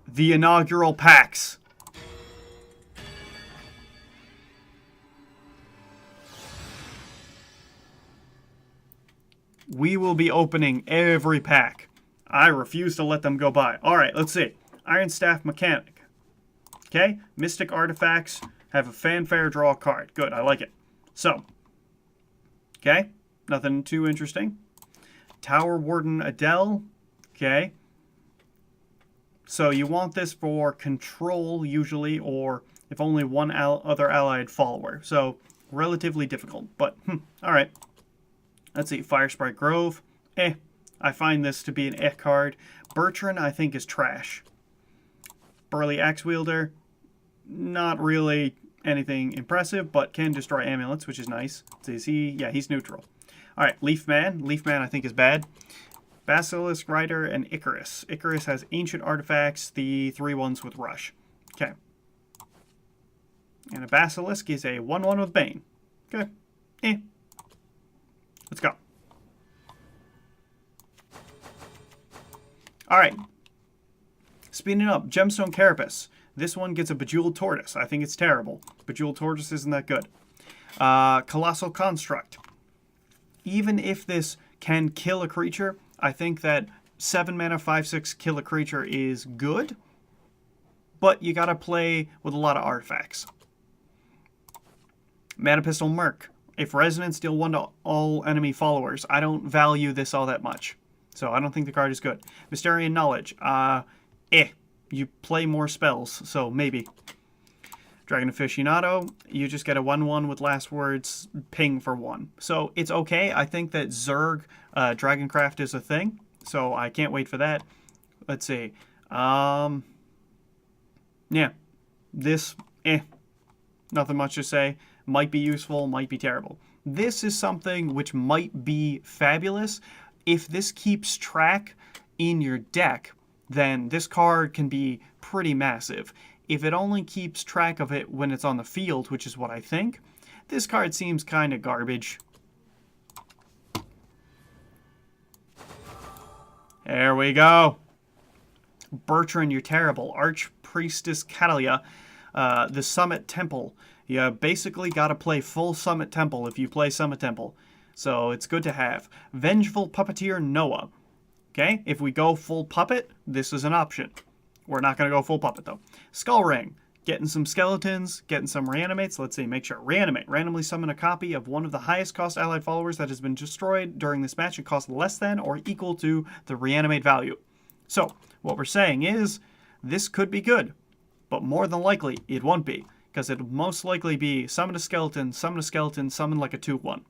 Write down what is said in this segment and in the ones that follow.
the inaugural packs. We will be opening every pack. I refuse to let them go by. Alright, let's see. Iron Staff Mechanic. Okay, Mystic Artifacts have a fanfare draw card. Good, I like it. So, okay, nothing too interesting. Tower Warden Adele. Okay. So you want this for control, usually, or if only one other allied follower. So, relatively difficult, but, alright. Let's see, Fire Sprite Grove. I find this to be an card. Bertrand, I think, is trash. Burly Axe Wielder, not really anything impressive, but can destroy amulets, which is nice. Is he? Yeah, he's neutral. Alright, Leaf Man. Leaf Man, I think, is bad. Basilisk Rider and Icarus. Icarus has Ancient Artifacts, the 3 ones with Rush. Okay. And a Basilisk is a 1-1 with Bane. Okay. Let's go. Alright. Speeding up, Gemstone Carapace. This one gets a Bejeweled Tortoise. I think it's terrible. Bejeweled Tortoise isn't that good. Colossal Construct. Even if this can kill a creature, I think that 7 mana, 5/6 kill a creature is good. But you gotta play with a lot of artifacts. Mana Pistol Merc. If Resonance, deal 1 to all enemy followers. I don't value this all that much. So I don't think the card is good. Mysterian Knowledge. You play more spells, so maybe. Dragon Aficionado. You just get a 1-1 with last words, ping for 1. So it's okay. I think that Zerg Dragoncraft is a thing. So I can't wait for that. Let's see. Yeah. This, nothing much to say. Might be useful, might be terrible. This is something which might be fabulous. If this keeps track in your deck, then this card can be pretty massive. If it only keeps track of it when it's on the field, which is what I think, this card seems kind of garbage. There we go. Bertrand, you're terrible. Archpriestess Catalia, the Summit Temple. You basically got to play full Summit Temple if you play Summit Temple. So it's good to have. Vengeful Puppeteer Noah. Okay, if we go full puppet, this is an option. We're not going to go full puppet, though. Skull Ring. Getting some skeletons, getting some reanimates. Let's see, make sure. Reanimate. Randomly summon a copy of one of the highest cost allied followers that has been destroyed during this match and costs less than or equal to the reanimate value. So, what we're saying is, this could be good, but more than likely, it won't be. Because it'll most likely be summon a skeleton, summon like a 2-1.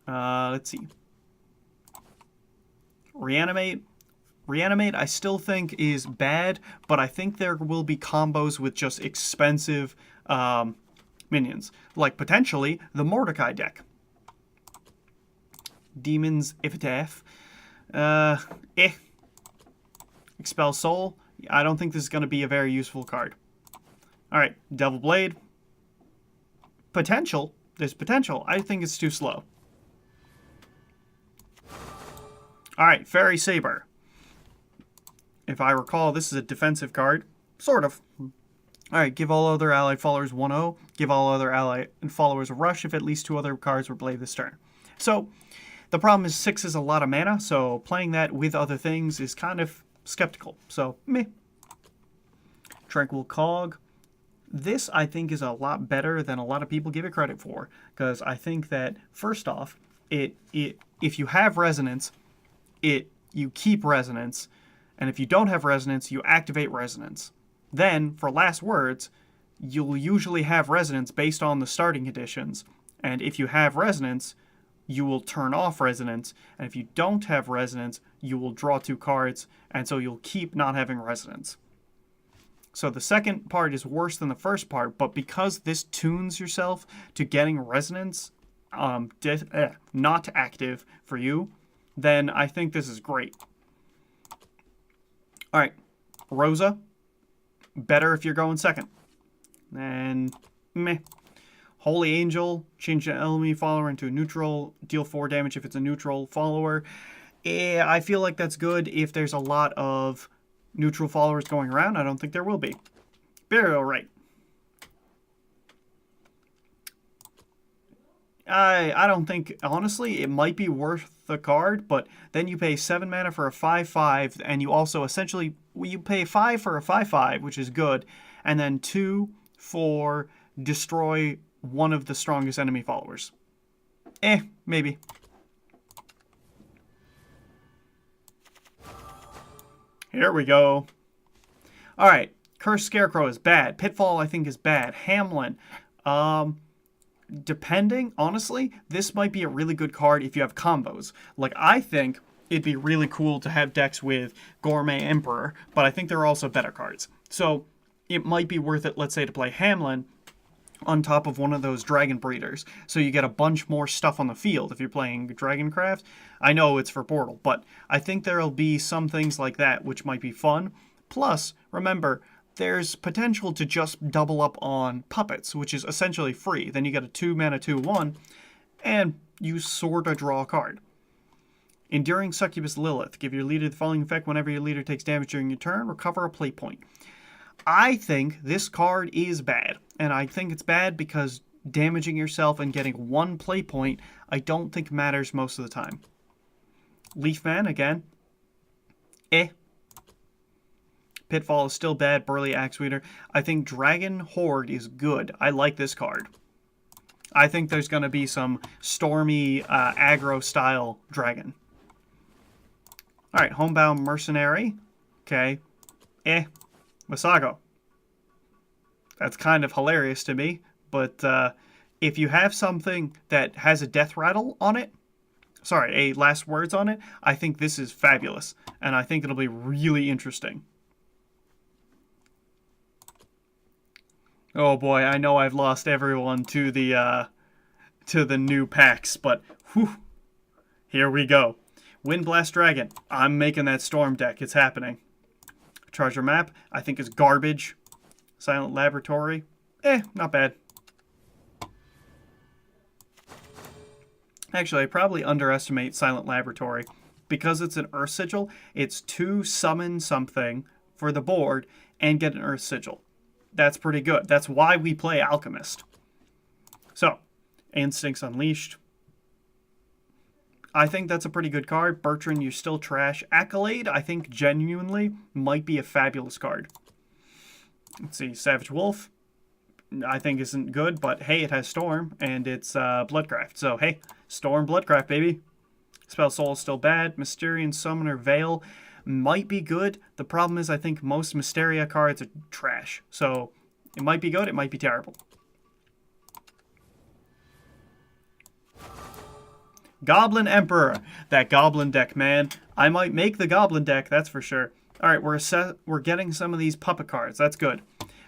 Let's see. Reanimate. Reanimate, I still think is bad, but I think there will be combos with just expensive minions. Like, potentially, the Mordecai deck. Demon's Epitaph. Expel Soul. I don't think this is going to be a very useful card. Alright, Devil Blade. Potential. There's potential. I think it's too slow. Alright, Fairy Saber. If I recall, this is a defensive card. Sort of. Alright, give all other allied followers 1-0. Give all other allied followers a rush if at least 2 other cards were played this turn. So, the problem is 6 is a lot of mana, so playing that with other things is kind of skeptical. So, meh. Tranquil Cog. This, I think, is a lot better than a lot of people give it credit for. Because I think that, first off, if you have Resonance, you keep Resonance. And if you don't have Resonance, you activate Resonance. Then, for last words, you'll usually have Resonance based on the starting conditions. And if you have Resonance, you will turn off Resonance. And if you don't have Resonance, you will draw 2 cards. And so you'll keep not having Resonance. So the second part is worse than the first part, but because this tunes yourself to getting Resonance not active for you, then I think this is great. Alright, Rosa. Better if you're going second. And meh. Holy Angel. Change the enemy follower into a neutral. Deal 4 damage if it's a neutral follower. I feel like that's good if there's a lot of neutral followers going around. I don't think there will be. Burial Rite. I don't think, honestly, it might be worth the card, but then you pay 7 mana for a 5/5, and you also essentially, you pay 5 for a 5/5, which is good, and then 2 for destroy one of the strongest enemy followers. Maybe. Here we go. Alright, Cursed Scarecrow is bad. Pitfall, I think, is bad. Hamlin, depending, honestly, this might be a really good card if you have combos. Like, I think it'd be really cool to have decks with Gourmet Emperor, but I think there are also better cards. So, it might be worth it, let's say, to play Hamlin on top of one of those Dragon Breeders, so you get a bunch more stuff on the field if you're playing Dragoncraft. I know it's for Portal, but I think there'll be some things like that which might be fun. Plus, remember, there's potential to just double up on Puppets, which is essentially free. Then you get a 2 mana 2/1, and you sort of draw a card. Enduring Succubus Lilith. Give your leader the following effect whenever your leader takes damage during your turn. Recover a play point. I think this card is bad, and I think it's bad because damaging yourself and getting 1 play point I don't think matters most of the time. Leafman, again. Pitfall is still bad. Burly Axeweeder. I think Dragon Horde is good. I like this card. I think there's going to be some stormy aggro-style dragon. Alright, Homebound Mercenary. Okay. Masago. That's kind of hilarious to me, but if you have something that has a death rattle on it, sorry, a last words on it, I think this is fabulous, and I think it'll be really interesting. Oh boy, I know I've lost everyone to the new packs, but whew, here we go. Windblast Dragon. I'm making that Storm deck. It's happening. Treasure Map, I think is garbage. Silent Laboratory, not bad. Actually, I probably underestimate Silent Laboratory. Because it's an Earth Sigil, it's 2 summon something for the board and get an Earth Sigil. That's pretty good. That's why we play Alchemist. So, Instincts Unleashed. I think that's a pretty good card. Bertrand, you're still trash. Accolade, I think genuinely might be a fabulous card. Let's see, Savage Wolf, I think isn't good, but hey, it has Storm, and it's Bloodcraft. So hey, Storm, Bloodcraft, baby. Spell Soul is still bad. Mysterian Summoner Veil might be good. The problem is I think most Mysteria cards are trash. So it might be good, it might be terrible. Goblin Emperor. That Goblin deck, man. I might make the Goblin deck, that's for sure. Alright, we're getting some of these puppet cards. That's good.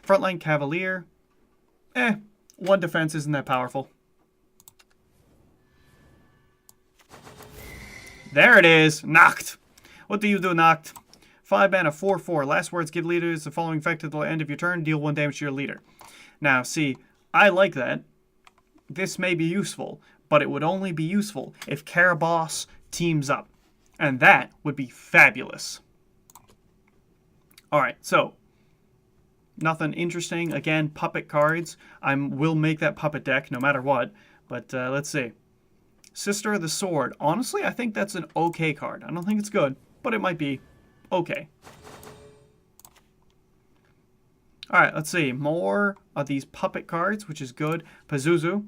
Frontline Cavalier. 1 defense isn't that powerful. There it is. Knocked. What do you do, Knocked? 5 mana, 4/4. Last words, give leaders the following effect at the end of your turn. Deal 1 damage to your leader. Now, see, I like that. This may be useful, but it would only be useful if Caraboss teams up. And that would be fabulous. Alright, so, nothing interesting. Again, puppet cards. I will make that puppet deck no matter what. But let's see. Sister of the Sword. Honestly, I think that's an okay card. I don't think it's good, but it might be okay. Alright, let's see. More of these puppet cards, which is good. Pazuzu.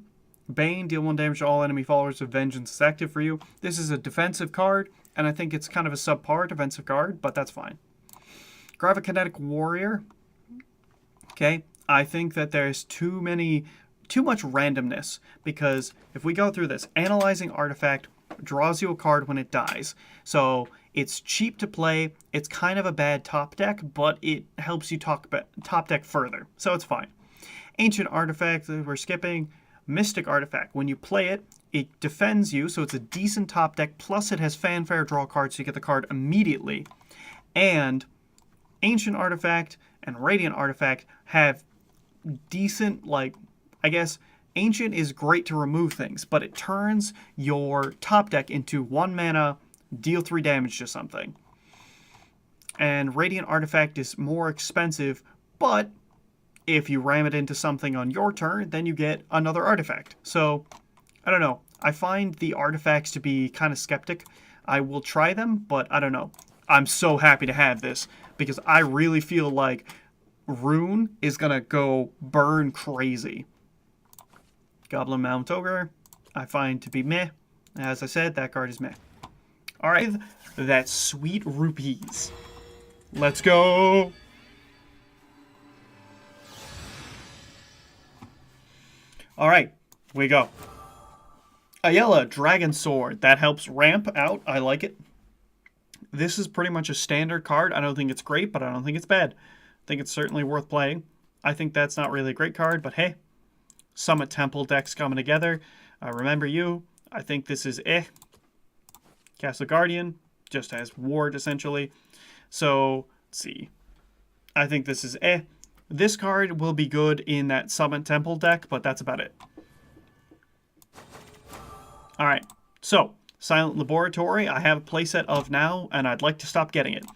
Bane, deal 1 damage to all enemy followers if Vengeance is active for you. This is a defensive card, and I think it's kind of a subpar defensive card, but that's fine. Gravikinetic Warrior. Okay, I think that there's too much randomness, because if we go through this, Analyzing Artifact draws you a card when it dies. So it's cheap to play, it's kind of a bad top deck, but it helps you top deck further, so it's fine. Ancient Artifact, we're skipping. Mystic Artifact, when you play it, it defends you, so it's a decent top deck, plus it has Fanfare draw cards, so you get the card immediately. And Ancient Artifact and Radiant Artifact have decent, like, I guess, Ancient is great to remove things, but it turns your top deck into 1 mana deal 3 damage to something. And Radiant Artifact is more expensive, but if you ram it into something on your turn, then you get another artifact. So, I don't know. I find the artifacts to be kind of skeptic. I will try them, but I don't know. I'm so happy to have this, because I really feel like Rune is going to go burn crazy. Goblin Mount Ogre, I find to be meh. As I said, that card is meh. Alright, that's sweet rupees. Let's go! Alright, we go. Ayala, Dragon Sword. That helps ramp out. I like it. This is pretty much a standard card. I don't think it's great, but I don't think it's bad. I think it's certainly worth playing. I think that's not really a great card, but hey. Summit Temple decks coming together. Remember you. I think this is eh. Castle Guardian. Just has ward, essentially. So, let's see. I think this is eh. This card will be good in that Summit Temple deck, but that's about it. Alright, so, Silent Laboratory, I have a playset of now, and I'd like to stop getting it.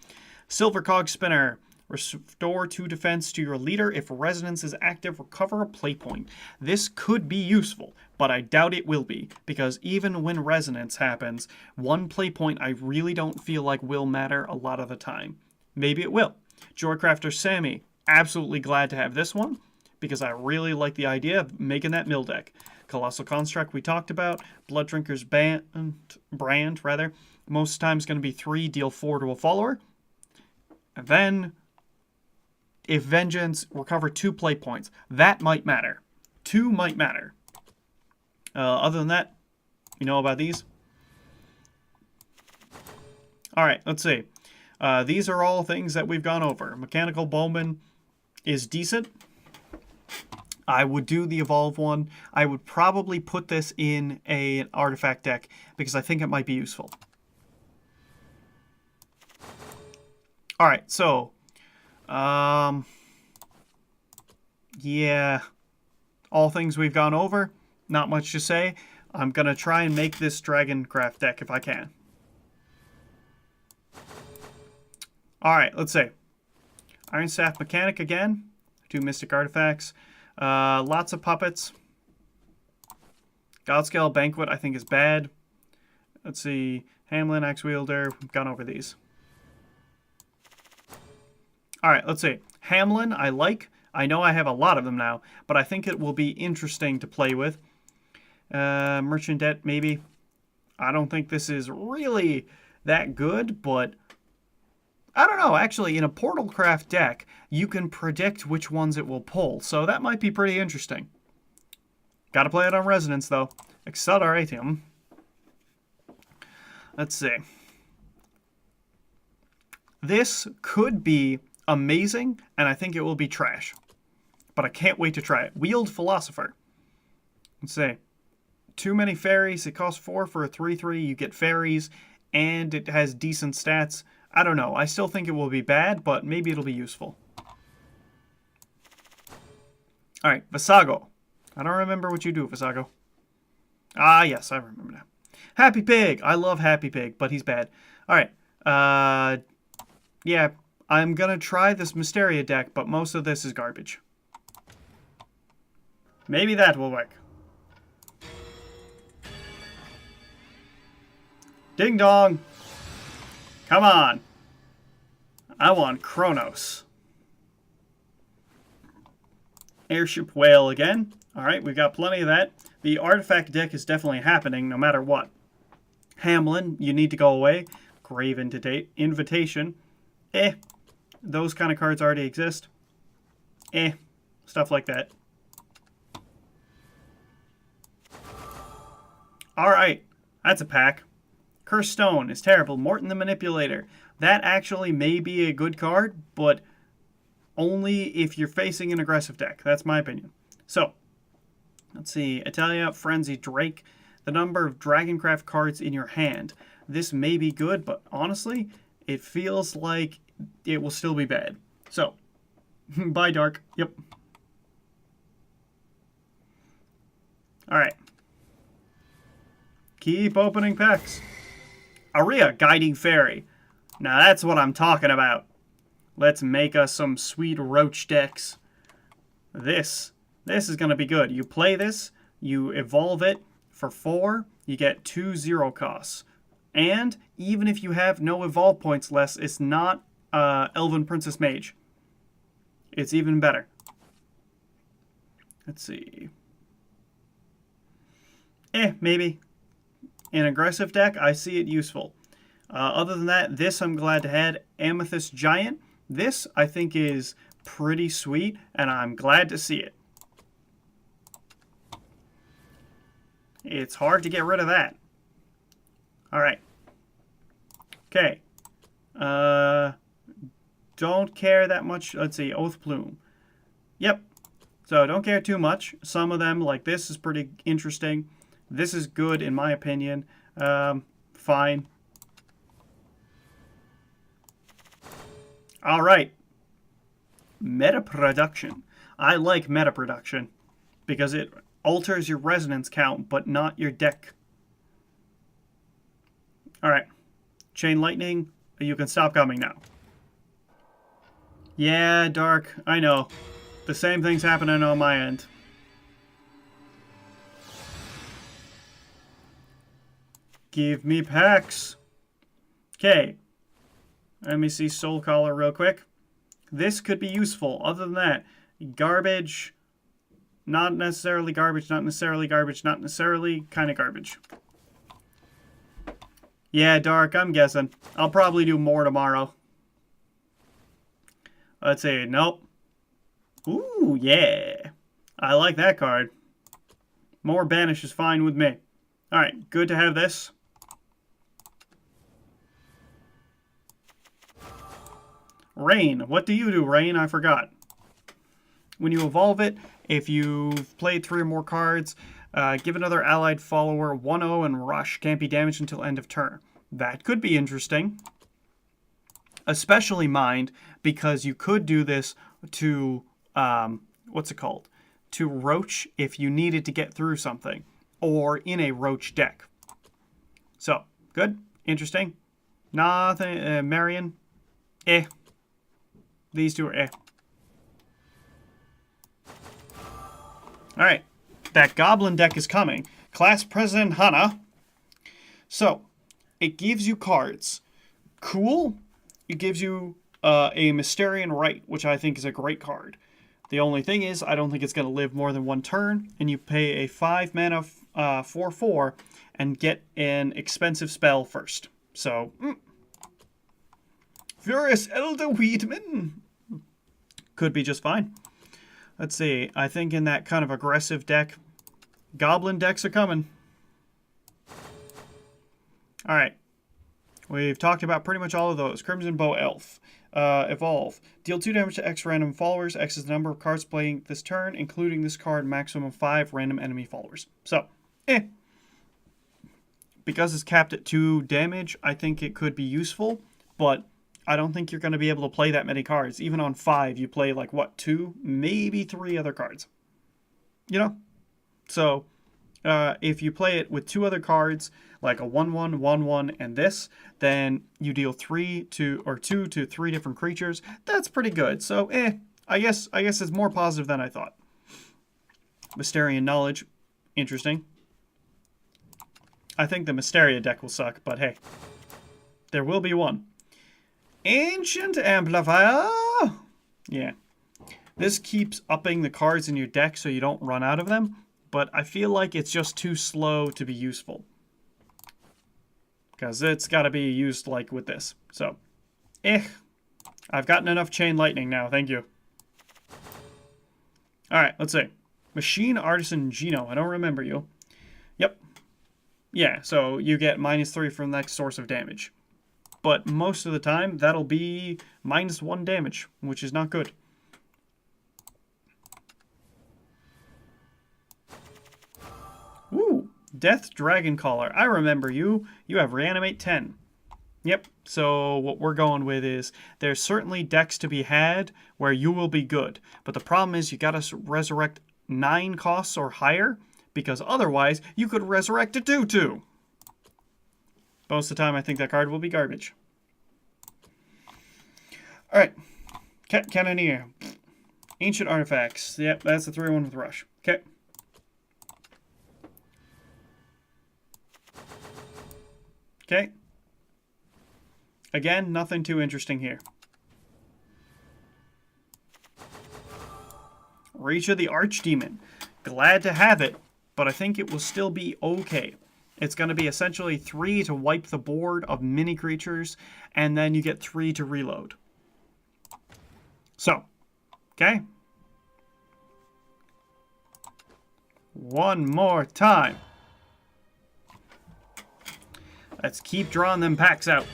Silver Cog Spinner, restore 2 defense to your leader. If Resonance is active, recover a play point. This could be useful, but I doubt it will be, because even when Resonance happens, 1 play point I really don't feel like will matter a lot of the time. Maybe it will. Joycrafter Sammy, absolutely glad to have this one, because I really like the idea of making that mill deck. Colossal Construct we talked about. Blood Drinker's brand, most times going to be 3, deal 4 to a follower. And then, if Vengeance, recover 2 play points. That might matter. 2 might matter. Other than that, you know about these? Alright, let's see. These are all things that we've gone over. Mechanical Bowman is decent. I would do the Evolve one. I would probably put this in an artifact deck because I think it might be useful. Alright, so yeah, all things we've gone over. Not much to say. I'm going to try and make this Dragoncraft deck if I can. Alright, let's see. Iron Staff Mechanic again. 2 Mystic Artifacts. Lots of puppets. Godscale Banquet I think is bad. Let's see. Hamlin, Axe Wielder. We've gone over these. Alright, let's see. Hamlin I like. I know I have a lot of them now, but I think it will be interesting to play with. Merchant Debt, maybe. I don't think this is really that good, but I don't know. Actually, in a Portalcraft deck, you can predict which ones it will pull, so that might be pretty interesting. Gotta play it on Resonance, though. Acceleratum. Let's see. This could be amazing, and I think it will be trash. But I can't wait to try it. Wheeled Philosopher. Let's see. Too many fairies. It costs 4 for a 3/3. You get fairies, and it has decent stats. I don't know. I still think it will be bad, but maybe it'll be useful. Alright, Visago. I don't remember what you do, Visago. Ah, yes, I remember now. Happy Pig. I love Happy Pig, but he's bad. Alright. Yeah, I'm gonna try this Mysteria deck, but most of this is garbage. Maybe that will work. Ding dong. Come on. I want Kronos. Airship Whale again. Alright, we've got plenty of that. The artifact deck is definitely happening no matter what. Hamlin, you need to go away. Grave Invitation. Eh. Those kind of cards already exist. Eh. Stuff like that. Alright. That's a pack. Cursed Stone is terrible. Morton the Manipulator. That actually may be a good card, but only if you're facing an aggressive deck. That's my opinion. So, let's see. Italia, Frenzy, Drake. The number of Dragoncraft cards in your hand. This may be good, but honestly, it feels like it will still be bad. So, bye, Dark. Yep. Alright. Keep opening packs. Aria, Guiding Fairy. Now that's what I'm talking about. Let's make us some sweet roach decks. This is going to be good. You play this, you evolve it for 4, you get 2 0 costs. And even if you have no evolve points less, it's not Elven Princess Mage. It's even better. Let's see. Maybe. In aggressive deck, I see it useful. Other than that, this I'm glad to have. Amethyst Giant. This I think is pretty sweet, and I'm glad to see it. It's hard to get rid of that. Alright. Okay. Don't care that much. Let's see. Oath Plume. Yep. So don't care too much. Some of them, like this, is pretty interesting. This is good in my opinion. Fine. Alright. Meta production. I like meta production because it alters your resonance count, but not your deck. Alright. Chain Lightning, you can stop coming now. Yeah, Dark, I know. The same thing's happening on my end. Give me packs. Okay. Let me see Soul Collar real quick. This could be useful. Other than that, garbage, not necessarily garbage, not necessarily garbage, not necessarily kind of garbage. Yeah, Dark, I'm guessing. I'll probably do more tomorrow. Let's see. Nope. Ooh, yeah. I like that card. More Banish is fine with me. Alright, good to have this. Rain. What do you do, Rain? I forgot. When you evolve it, if you've played 3 or more cards, give another allied follower 1-0 and rush. Can't be damaged until end of turn. That could be interesting. Especially mind, because you could do this to, what's it called? To Roach if you needed to get through something. Or in a Roach deck. So, good. Interesting. Nothing. Marion. These two are Alright. That Goblin deck is coming. Class President Hana. So, it gives you cards. Cool. It gives you a Mysterian Rite, which I think is a great card. The only thing is, I don't think it's going to live more than 1 turn, and you pay a 5 mana 4/4 and get an expensive spell first. So, Furious Elder Weedman could be just fine. Let's see. I think in that kind of aggressive deck, Goblin decks are coming. Alright. We've talked about pretty much all of those. Crimson Bow Elf. Evolve. Deal 2 damage to X random followers. X is the number of cards playing this turn, including this card, maximum of 5 random enemy followers. So, because it's capped at 2 damage, I think it could be useful, but I don't think you're going to be able to play that many cards. Even on 5, you play like, what, 2, maybe 3 other cards. You know? So, if you play it with 2 other cards, like a 1/1, 1/1, and this, then you deal 2 to 3 different creatures. That's pretty good. So, I guess it's more positive than I thought. Mysterian Knowledge, interesting. I think the Mysteria deck will suck, but hey, there will be one. Ancient Amplifier. Yeah, this keeps upping the cards in your deck so you don't run out of them. But I feel like it's just too slow to be useful. Because it's got to be used like with this. So, I've gotten enough Chain Lightning now, thank you. Alright, let's see. Machine Artisan Gino, I don't remember you. Yep. Yeah, so you get -3 from the next source of damage. But most of the time, that'll be -1 damage, which is not good. Ooh, Death Dragon Caller. I remember you. You have Reanimate 10. Yep, so what we're going with is there's certainly decks to be had where you will be good. But the problem is you got to resurrect 9 costs or higher because otherwise you could resurrect a 2/2. Most of the time, I think that card will be garbage. All right. Cannoneer. Ancient Artifacts. Yep, that's the 3-1 with Rush. Okay. Okay. Again, nothing too interesting here. Reach of the Archdemon. Glad to have it, but I think it will still be okay. It's going to be essentially 3 to wipe the board of mini creatures, and then you get 3 to reload. So, okay. One more time. Let's keep drawing them packs out.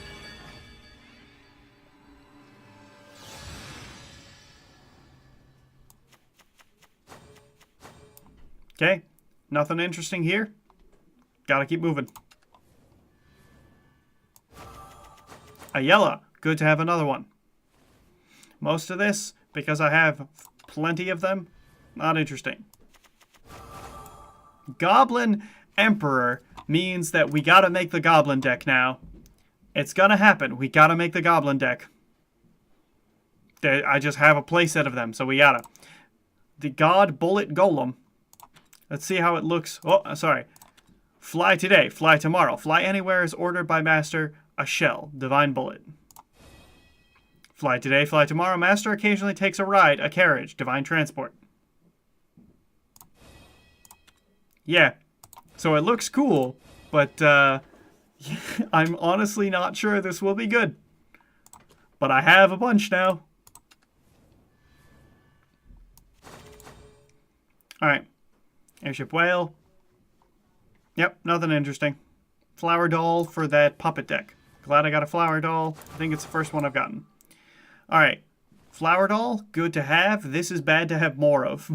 Okay, nothing interesting here. Gotta keep moving. Ayala, good to have another one. Most of this, because I have plenty of them, not interesting. Goblin Emperor means that we gotta make the Goblin deck now. It's gonna happen. We gotta make the Goblin deck. I just have a playset of them, so we gotta. The God Bullet Golem. Let's see how it looks. Oh, sorry. Fly today, fly tomorrow. Fly anywhere is ordered by Master. A shell. Divine Bullet. Fly today, fly tomorrow. Master occasionally takes a ride. A carriage. Divine Transport. Yeah. So it looks cool, but I'm honestly not sure this will be good. But I have a bunch now. Alright. Airship Whale. Yep, nothing interesting. Flower Doll for that puppet deck. Glad I got a Flower Doll. I think it's the first one I've gotten. Alright. Flower Doll, good to have. This is bad to have more of.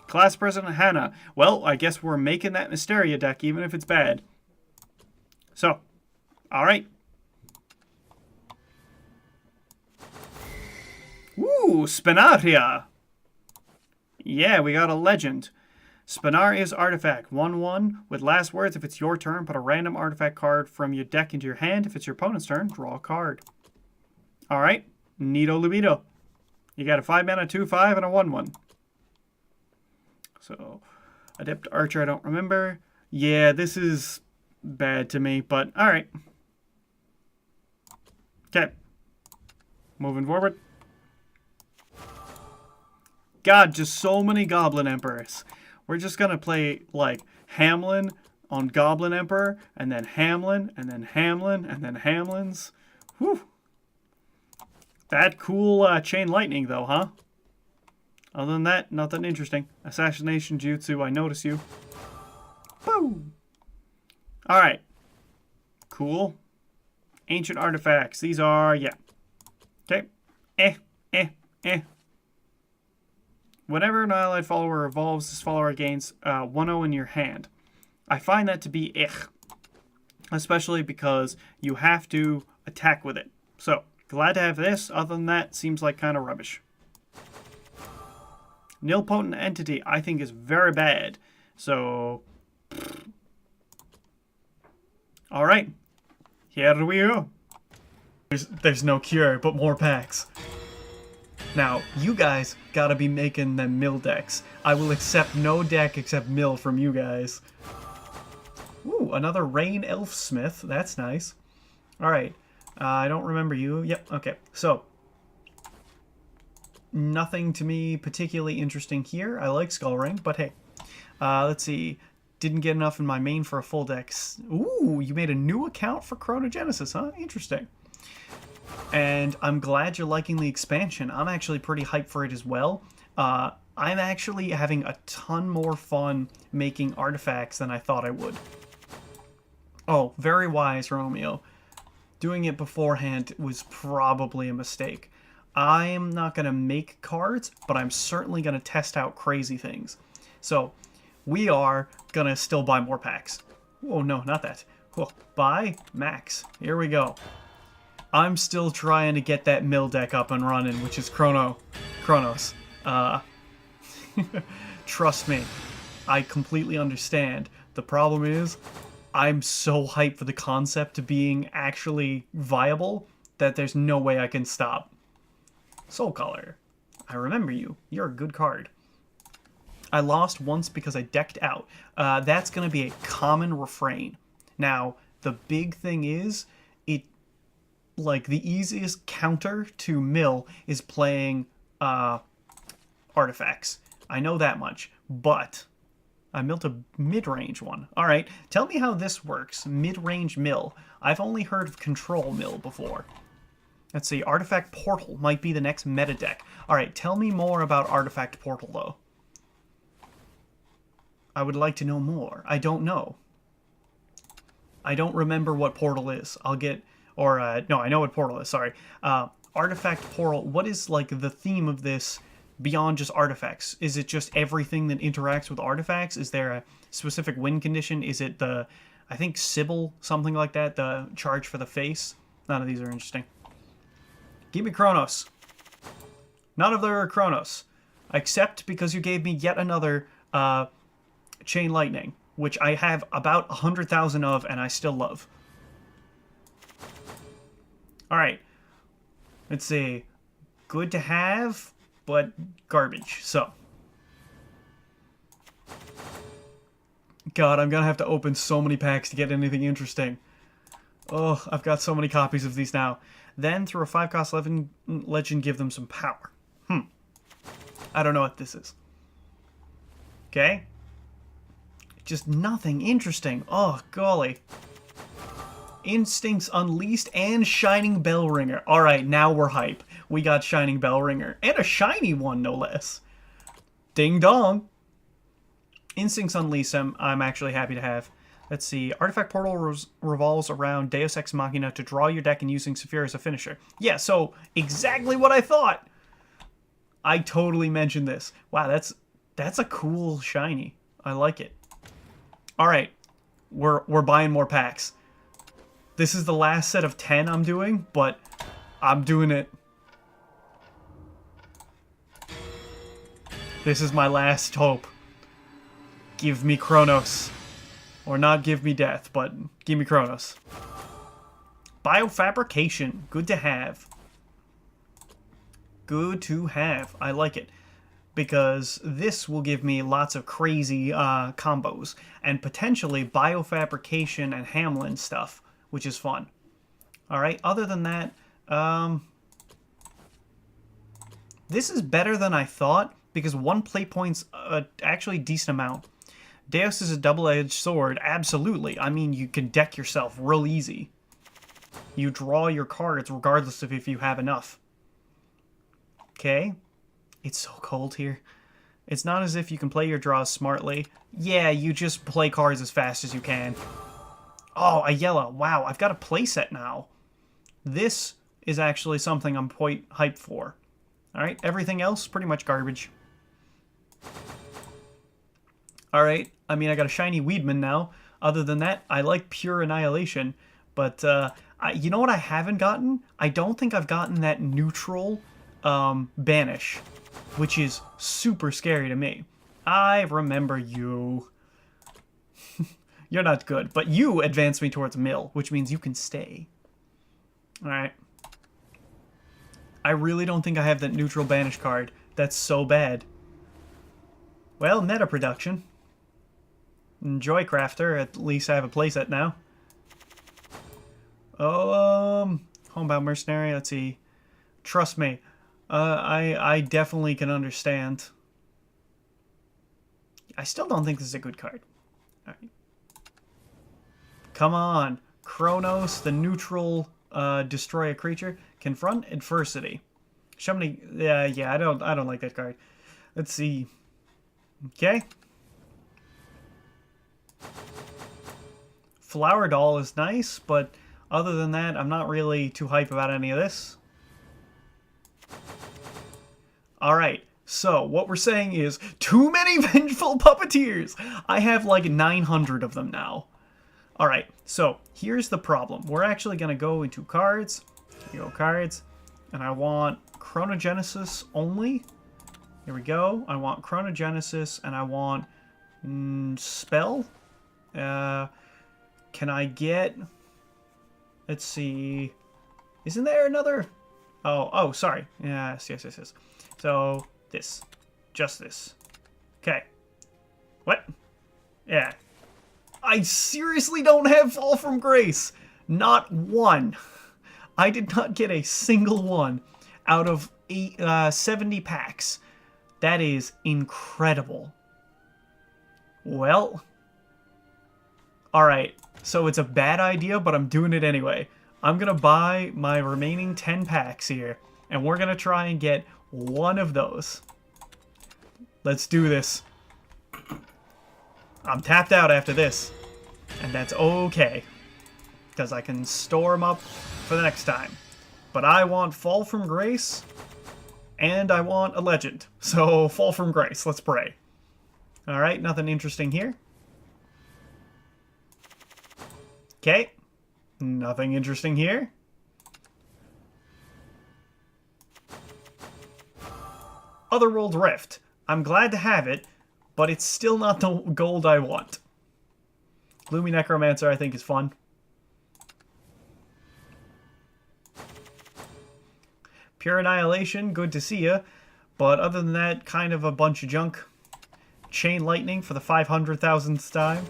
Class President Hannah. Well, I guess we're making that Mysteria deck even if it's bad. So, alright. Ooh, Spinaria. Yeah, we got a legend. Spinaria's artifact. 1/1 with last words. If it's your turn, put a random artifact card from your deck into your hand. If it's your opponent's turn, draw a card. Alright. Neato Libido. You got a 5-mana, 2/5, and a 1/1. So, Adept Archer, I don't remember. Yeah, this is bad to me, but alright. Okay. Moving forward. God, just so many Goblin Emperors. We're just going to play, like, Hamlin on Goblin Emperor, and then Hamlin, and then Hamlin, and then Hamlins. Whew. That cool Chain Lightning, though, huh? Other than that, nothing interesting. Assassination Jutsu, I notice you. Boom! Alright. Cool. Ancient Artifacts. These are, yeah. Okay. Whenever an allied follower evolves, this follower gains 1/0 in your hand. I find that to be especially because you have to attack with it. So, glad to have this. Other than that, seems like kind of rubbish. Nilpotent Entity, I think, is very bad. So, alright. Here we go. There's no cure, but more packs. Now, you guys gotta be making them mill decks. I will accept no deck except mill from you guys. Ooh, another Rain Elf Smith. That's nice. Alright. I don't remember you. Yep, okay. So, nothing to me particularly interesting here. I like Skull Ring, but hey. Let's see. Didn't get enough in my main for a full deck. Ooh, you made a new account for Chronogenesis, huh? Interesting. And I'm glad you're liking the expansion. I'm actually pretty hyped for it as well. I'm actually having a ton more fun making artifacts than I thought I would. Oh, very wise, Romeo. Doing it beforehand was probably a mistake. I'm not going to make cards, but I'm certainly going to test out crazy things. So, we are going to still buy more packs. Oh, no, not that. Oh, buy max. Here we go. I'm still trying to get that mill deck up and running, which is Chronos. Trust me, I completely understand. The problem is, I'm so hyped for the concept to being actually viable that there's no way I can stop. Soul Color. I remember you. You're a good card. I lost once because I decked out. That's going to be a common refrain. Now, the big thing is, like, the easiest counter to mill is playing artifacts. I know that much, but I milled a mid-range one. Alright, tell me how this works. Mid-range mill. I've only heard of control mill before. Let's see, Artifact Portal might be the next meta deck. Alright, tell me more about Artifact Portal, though. I would like to know more. I don't know. I don't remember what Portal is. I'll get... Or, no, I know what Portal is, sorry. Artifact Portal, what is, like, the theme of this beyond just artifacts? Is it just everything that interacts with artifacts? Is there a specific win condition? Is it the, I think, Sybil, something like that, the charge for the face? None of these are interesting. Give me Chronos. None of them are Chronos. Except because you gave me yet another Chain Lightning, which I have about 100,000 of and I still love. Alright. Let's see. Good to have, but garbage. So. God, I'm gonna have to open so many packs to get anything interesting. Oh, I've got so many copies of these now. Then, through a 5-cost legend, give them some power. I don't know what this is. Okay. Just nothing interesting. Oh, golly. Instincts Unleashed and Shining Bellringer. Alright, now we're hype. We got Shining Bellringer. And a shiny one, no less. Ding dong. Instincts Unleashed, I'm actually happy to have. Let's see. Artifact Portal revolves around Deus Ex Machina to draw your deck and using Saphir as a finisher. Yeah, so exactly what I thought. I totally mentioned this. Wow, that's a cool shiny. I like it. Alright. We're buying more packs. This is the last set of 10 I'm doing, but I'm doing it. This is my last hope. Give me Chronos. Or not give me death, but give me Chronos. Biofabrication. Good to have. Good to have. I like it. Because this will give me lots of crazy combos. And potentially Biofabrication and Hamlin stuff, which is fun. Alright, other than that, this is better than I thought, because one plate point's actually a decent amount. Deus is a double-edged sword, absolutely. I mean, you can deck yourself real easy. You draw your cards regardless of if you have enough. Okay? It's so cold here. It's not as if you can play your draws smartly. Yeah, you just play cards as fast as you can. Oh, a yellow. Wow, I've got a playset now. This is actually something I'm quite hyped for. Alright, everything else, pretty much garbage. Alright, I mean, I got a shiny Weedman now. Other than that, I like Pure Annihilation. But, you know what I haven't gotten? I don't think I've gotten that neutral Banish, which is super scary to me. I remember you. You're not good, but you advance me towards Mill, which means you can stay. Alright. I really don't think I have that neutral Banish card. That's so bad. Well, meta production. Enjoy, Crafter. At least I have a playset now. Oh, Homebound Mercenary. Let's see. Trust me. I definitely can understand. I still don't think this is a good card. Alright. Come on. Chronos, the neutral, destroy a creature. Confront adversity. Show me. Yeah, I don't like that card. Let's see. Okay. Flower Doll is nice, but other than that, I'm not really too hype about any of this. Alright, so what we're saying is, too many Vengeful Puppeteers! I have like 900 of them now. Alright, so here's the problem. We're actually going to go into cards. Here we go, cards. And I want Chronogenesis only. Here we go. I want Chronogenesis, and I want Spell. Can I get... Let's see... Isn't there another... Oh, sorry. Yes. So, this. Just this. Okay. What? Yeah. I seriously don't have Fall from Grace. Not one. I did not get a single one out of 70 packs. That is incredible. Well. Alright. So it's a bad idea, but I'm doing it anyway. I'm going to buy my remaining 10 packs here, and we're going to try and get one of those. Let's do this. I'm tapped out after this, and that's okay, because I can store them up for the next time. But I want Fall from Grace, and I want a legend. So, Fall from Grace, let's pray. Alright, nothing interesting here. Okay. Nothing interesting here. Otherworld Rift. I'm glad to have it, but it's still not the gold I want. Gloomy Necromancer I think is fun. Pure Annihilation, good to see ya. But other than that, kind of a bunch of junk. Chain Lightning for the 500,000th time.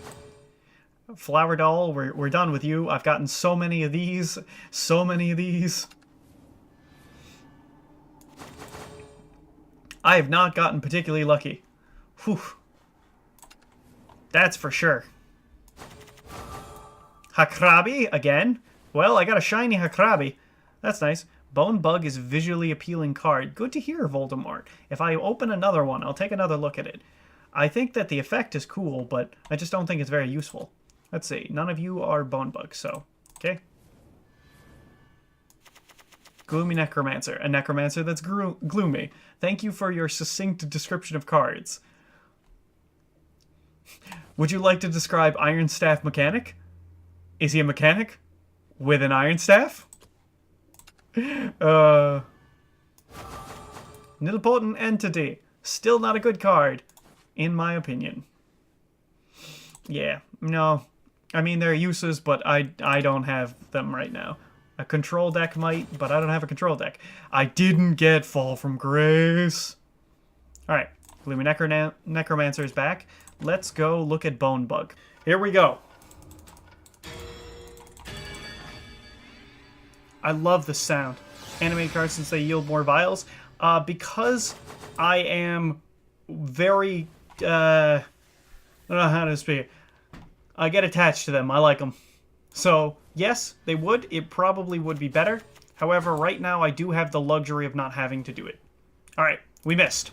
Flower Doll, we're done with you. I've gotten so many of these. So many of these. I have not gotten particularly lucky. Whew. That's for sure. Hakrabi, again. Well, I got a shiny Hakrabi. That's nice. Bone Bug is a visually appealing card. Good to hear, Voldemort. If I open another one, I'll take another look at it. I think that the effect is cool, but I just don't think it's very useful. Let's see. None of you are Bone Bug, so... Okay. Gloomy Necromancer. A Necromancer that's gloomy. Thank you for your succinct description of cards. Would you like to describe Iron Staff Mechanic? Is he a mechanic? With an Iron Staff? Nilpotent Entity. Still not a good card, in my opinion. Yeah, no. I mean, there are uses, but I don't have them right now. A control deck might, but I don't have a control deck. I didn't get Fall from Grace. Alright, Gloomy Necromancer is back. Let's go look at Bone Bug. Here we go. I love the sound. Animated cards, since they yield more vials. Because I am very... I don't know how to speak. I get attached to them. I like them. So, yes, they would. It probably would be better. However, right now I do have the luxury of not having to do it. Alright, we missed.